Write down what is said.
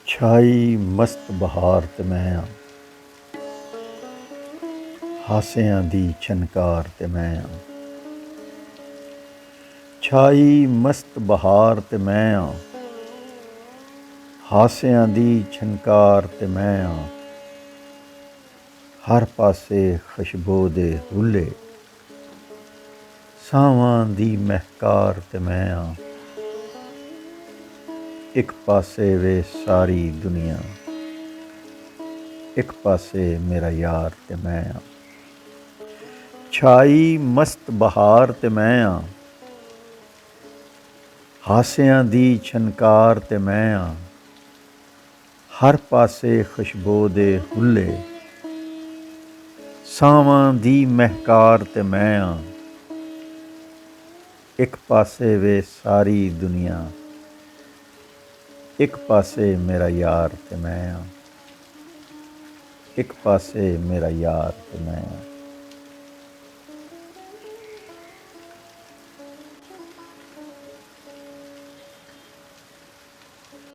ਛਾਈ ਮਸਤ ਬਹਾਰ ਤੇ ਮੈਂ ਹਾਸਿਆਂ ਦੀ ਛਨਕਾਰ ਤੇ ਮੈਂ ਛਾਈ ਮਸਤ ਬਹਾਰ ਤੇ ਮੈਂ ਹਾਸਿਆਂ ਦੀ ਛਨਕਾਰ ਤੇ ਮੈਂ ਹਰ ਪਾਸੇ ਖੁਸ਼ਬੂ ਦੇ ਹੁੱਲੇ ਸਾਵਾਂ ਦੀ ਮਹਿਕਾਰ ਤੇ ਮੈਂ ਇੱਕ ਪਾਸੇ ਵੇ ਸਾਰੀ ਦੁਨੀਆ ਇੱਕ ਪਾਸੇ ਮੇਰਾ ਯਾਰ ਤੇ ਮੈਂ ਛਾਈ ਮਸਤ ਬਹਾਰ ਤੇ ਮੈਂ ਹਾਸਿਆਂ ਦੀ ਛਨਕਾਰ ਤੇ ਮੈਂ ਹਰ ਪਾਸੇ ਖੁਸ਼ਬੂ ਦੇ ਹੁੱਲੇ ਸਾਵਾਂ ਦੀ ਮਹਿਕਾਰ ਤੇ ਮੈਂ ਇੱਕ ਪਾਸੇ ਵੇ ਸਾਰੀ ਦੁਨੀਆ ਇੱਕ ਪਾਸੇ ਮੇਰਾ ਯਾਰ ਤੇ ਮੈਂ ਇੱਕ ਪਾਸੇ ਮੇਰਾ ਯਾਰ ਤੇ ਮੈਂ